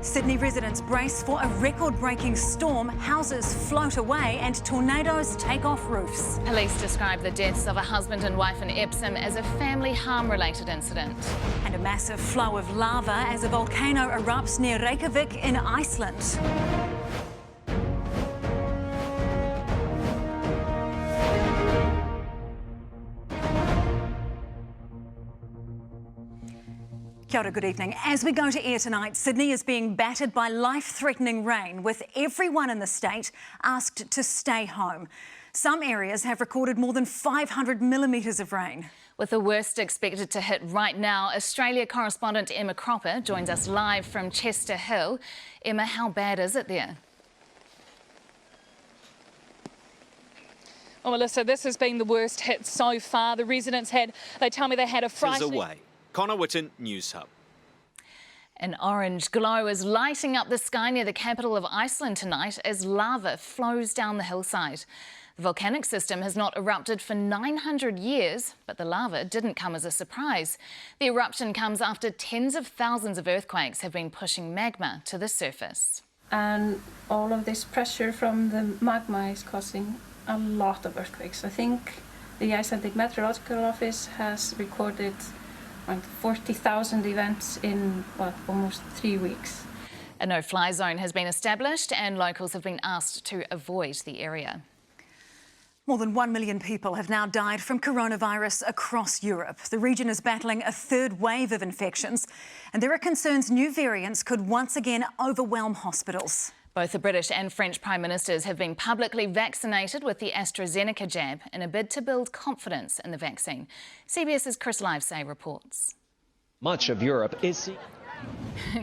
Sydney residents brace for a record-breaking storm, houses float away and tornadoes take off roofs. Police describe the deaths of a husband and wife in Epsom as a family harm-related incident. And a massive flow of lava as a volcano erupts near Reykjavik in Iceland. Kia ora, good evening. As we go to air tonight, Sydney is being battered by life-threatening rain, with everyone in the state asked to stay home. Some areas have recorded more than 500 millimetres of rain. With the worst expected to hit right now, Australia correspondent Emma Cropper joins us live from Chester Hill. Emma, how bad is it there? Well, Melissa, this has been the worst hit so far. The residents they tell me they had a frightening... Away. Connor Witten, Newshub. An orange glow is lighting up the sky near the capital of Iceland tonight as lava flows down the hillside. The volcanic system has not erupted for 900 years, but the lava didn't come as a surprise. The eruption comes after tens of thousands of earthquakes have been pushing magma to the surface. And all of this pressure from the magma is causing a lot of earthquakes. I think the Icelandic Meteorological Office has recorded around 40,000 events in almost 3 weeks. A no-fly zone has been established and locals have been asked to avoid the area. More than 1 million people have now died from coronavirus across Europe. The region is battling a third wave of infections, and there are concerns new variants could once again overwhelm hospitals. Both the British and French Prime Ministers have been publicly vaccinated with the AstraZeneca jab in a bid to build confidence in the vaccine. CBS's Chris Livesay reports. Much of Europe is...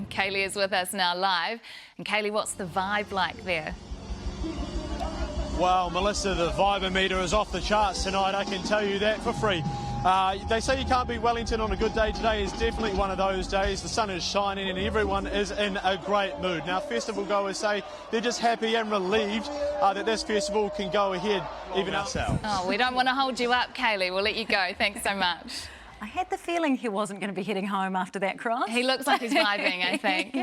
Kaylee is with us now live. And Kaylee, what's the vibe like there? Well, Melissa, the vibe-o-meter is off the charts tonight, I can tell you that for free. They say you can't beat Wellington on a good day. Today is definitely one of those days. The sun is shining and everyone is in a great mood. Now, festival goers say they're just happy and relieved that this festival can go ahead, even ourselves. Oh, we don't want to hold you up, Kaylee. We'll let you go. Thanks so much. I had the feeling he wasn't going to be heading home after that cross. He looks like he's vibing, I think.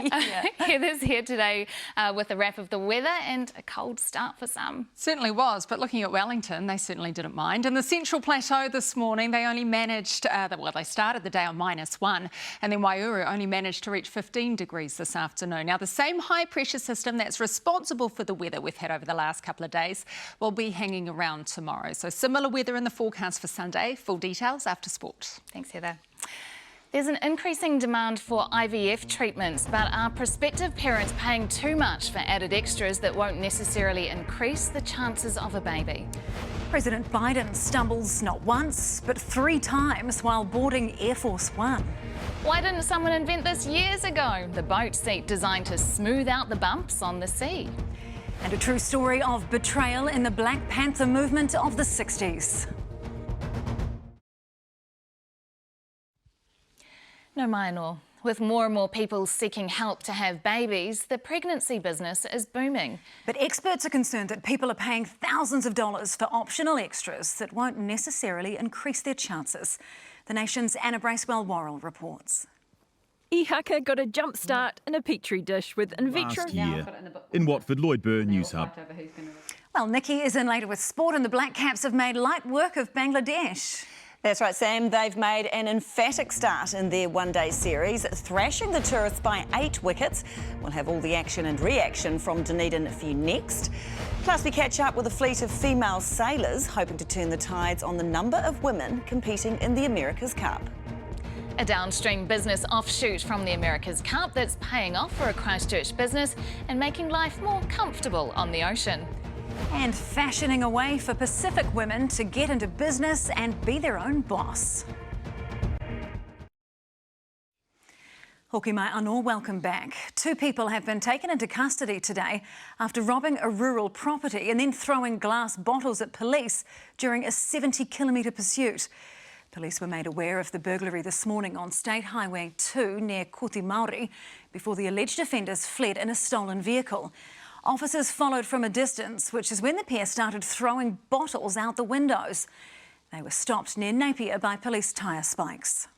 Heather's here today with a wrap of the weather and a cold start for some. Certainly was, but looking at Wellington, they certainly didn't mind. In the Central Plateau this morning, they only managed, they started the day on -1, and then Waihuru only managed to reach 15 degrees this afternoon. Now, the same high-pressure system that's responsible for the weather we've had over the last couple of days will be hanging around tomorrow. So similar weather in the forecast for Sunday. Full details after sport. Thanks, Heather. There's an increasing demand for IVF treatments, but are prospective parents paying too much for added extras that won't necessarily increase the chances of a baby? President Biden stumbles not once, but 3 times while boarding Air Force One. Why didn't someone invent this years ago? The boat seat designed to smooth out the bumps on the sea. And a true story of betrayal in the Black Panther movement of the 60s. No minor. With more and more people seeking help to have babies, the pregnancy business is booming. But experts are concerned that people are paying thousands of dollars for optional extras that won't necessarily increase their chances. The Nation's Anna Bracewell-Worrell reports. Ihaka got a jump start in a petri dish with in vitro... Last year, in Watford, Lloydburr, Newshub. Well, Nicky is in later with sport, and the Black Caps have made light work of Bangladesh. That's right, Sam. They've made an emphatic start in their one-day series, thrashing the tourists by 8 wickets. We'll have all the action and reaction from Dunedin for you next. Plus, we catch up with a fleet of female sailors hoping to turn the tides on the number of women competing in the America's Cup. A downstream business offshoot from the America's Cup that's paying off for a Christchurch business and making life more comfortable on the ocean. And fashioning a way for Pacific women to get into business and be their own boss. Hoki mai anō, welcome back. 2 people have been taken into custody today after robbing a rural property and then throwing glass bottles at police during a 70-kilometre pursuit. Police were made aware of the burglary this morning on State Highway 2 near Kuti Maori before the alleged offenders fled in a stolen vehicle. Officers followed from a distance, which is when the pair started throwing bottles out the windows. They were stopped near Napier by police tyre spikes.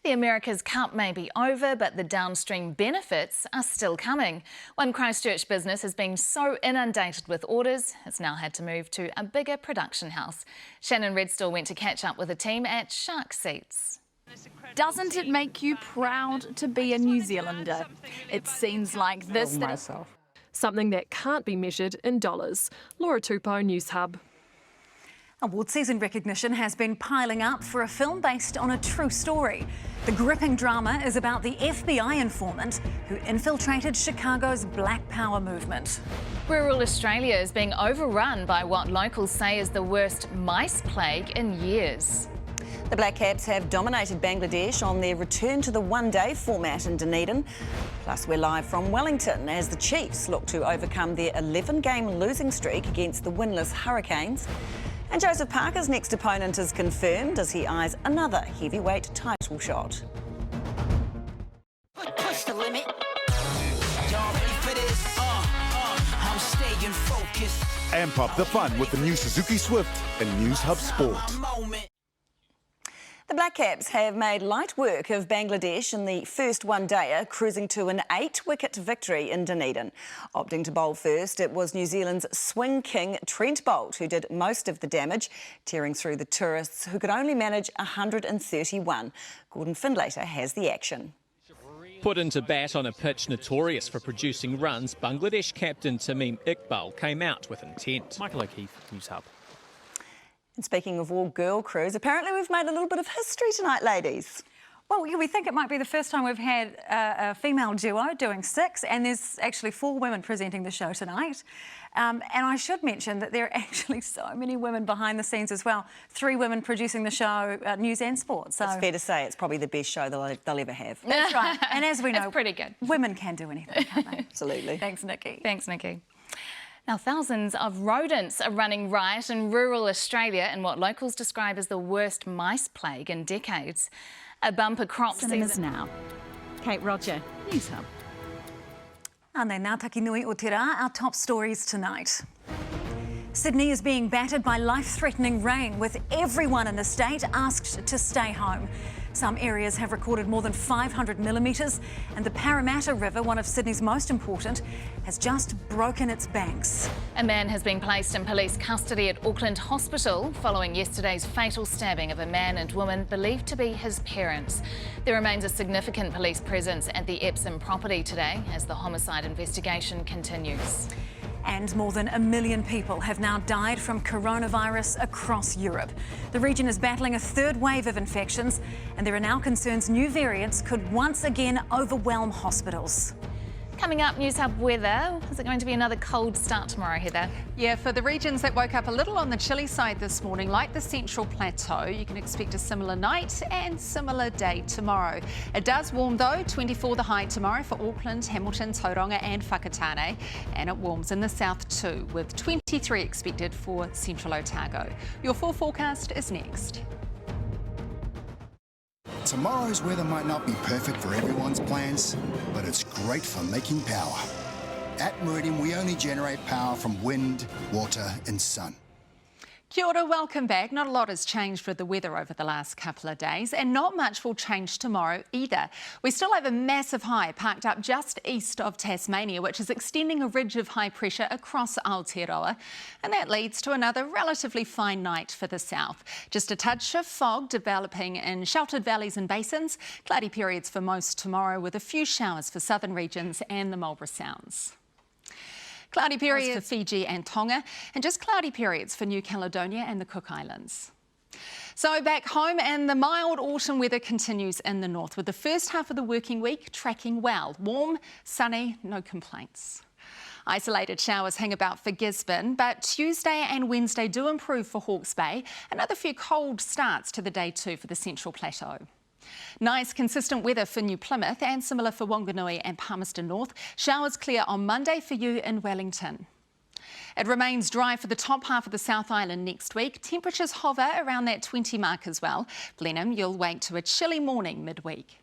The America's Cup may be over, but the downstream benefits are still coming. One Christchurch business has been so inundated with orders, it's now had to move to a bigger production house. Shannon Redstall went to catch up with a team at Shark Seats. Doesn't it make you proud to be a New Zealander? It's scenes like this something that can't be measured in dollars. Laura Tupou, Newshub. Award season recognition has been piling up for a film based on a true story. The gripping drama is about the FBI informant who infiltrated Chicago's Black Power movement. Rural Australia is being overrun by what locals say is the worst mice plague in years. The Black Caps have dominated Bangladesh on their return to the one-day format in Dunedin. Plus, we're live from Wellington as the Chiefs look to overcome their 11-game losing streak against the winless Hurricanes. And Joseph Parker's next opponent is confirmed as he eyes another heavyweight title shot. Push the limit. Y'all ready for this? I'm staying focused. Amp up the fun with the new Suzuki Swift and Newshub Sport. The Black Caps have made light work of Bangladesh in the first one-dayer, cruising to an 8-wicket victory in Dunedin. Opting to bowl first, it was New Zealand's swing king Trent Boult who did most of the damage, tearing through the tourists who could only manage 131. Gordon Findlater has the action. Put into bat on a pitch notorious for producing runs, Bangladesh captain Tamim Iqbal came out with intent. Michael O'Keefe, Newshub. And speaking of all-girl crews, apparently we've made a little bit of history tonight, ladies. Well, yeah, we think it might be the first time we've had a female duo doing 6, and there's actually 4 women presenting the show tonight. And I should mention that there are actually so many women behind the scenes as well. 3 women producing the show, news and sport. So it's fair to say it's probably the best show they'll ever have. That's right. And as we know, it's pretty good. Women can do anything, can't they? Absolutely. Thanks, Nicky. Thanks, Nicky. Now, thousands of rodents are running riot in rural Australia in what locals describe as the worst mice plague in decades. A bumper crop season now. Kate Roger, Newshub. And then ngā taki nui o te rā, our top stories tonight. Sydney is being battered by life-threatening rain, with everyone in the state asked to stay home. Some areas have recorded more than 500 millimetres, and the Parramatta River, one of Sydney's most important, has just broken its banks. A man has been placed in police custody at Auckland Hospital following yesterday's fatal stabbing of a man and woman believed to be his parents. There remains a significant police presence at the Epsom property today as the homicide investigation continues. And more than 1 million people have now died from coronavirus across Europe. The region is battling a 3rd wave of infections, and there are now concerns new variants could once again overwhelm hospitals. Coming up, Newshub weather. Is it going to be another cold start tomorrow, Heather? Yeah, for the regions that woke up a little on the chilly side this morning, like the Central Plateau, you can expect a similar night and similar day tomorrow. It does warm though, 24 the high tomorrow for Auckland, Hamilton, Tauranga and Whakatane. And it warms in the south too, with 23 expected for Central Otago. Your full forecast is next. Tomorrow's weather might not be perfect for everyone's plans, but it's great for making power. At Meridian, we only generate power from wind, water and sun. Kia ora, welcome back. Not a lot has changed with the weather over the last couple of days, and not much will change tomorrow either. We still have a massive high parked up just east of Tasmania, which is extending a ridge of high pressure across Aotearoa, and that leads to another relatively fine night for the south. Just a touch of fog developing in sheltered valleys and basins, cloudy periods for most tomorrow with a few showers for southern regions and the Marlborough Sounds. Cloudy periods for Fiji and Tonga, and just cloudy periods for New Caledonia and the Cook Islands. So back home, and the mild autumn weather continues in the north, with the first half of the working week tracking well. Warm, sunny, no complaints. Isolated showers hang about for Gisborne, but Tuesday and Wednesday do improve for Hawke's Bay. Another few cold starts to the day too for the Central Plateau. Nice, consistent weather for New Plymouth and similar for Wanganui and Palmerston North. Showers clear on Monday for you in Wellington. It remains dry for the top half of the South Island next week. Temperatures hover around that 20 mark as well. Blenheim, you'll wake to a chilly morning midweek.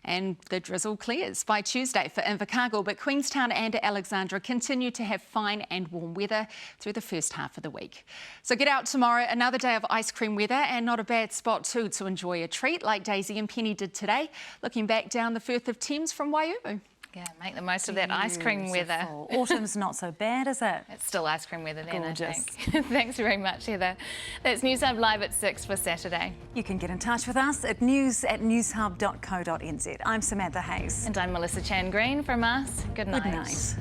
And the drizzle clears by Tuesday for Invercargill, but Queenstown and Alexandra continue to have fine and warm weather through the first half of the week. So get out tomorrow, another day of ice cream weather, and not a bad spot too to enjoy a treat like Daisy and Penny did today, looking back down the Firth of Thames from Waiouru. Yeah, make the most of that ice cream weather. Autumn's not so bad, is it? It's still ice cream weather then, Gorgeous. I think. Thanks very much, Heather. That's Newshub Live at 6 for Saturday. You can get in touch with us at news@newshub.co.nz. I'm Samantha Hayes. And I'm Melissa Chan Green from us. Good night. Good night.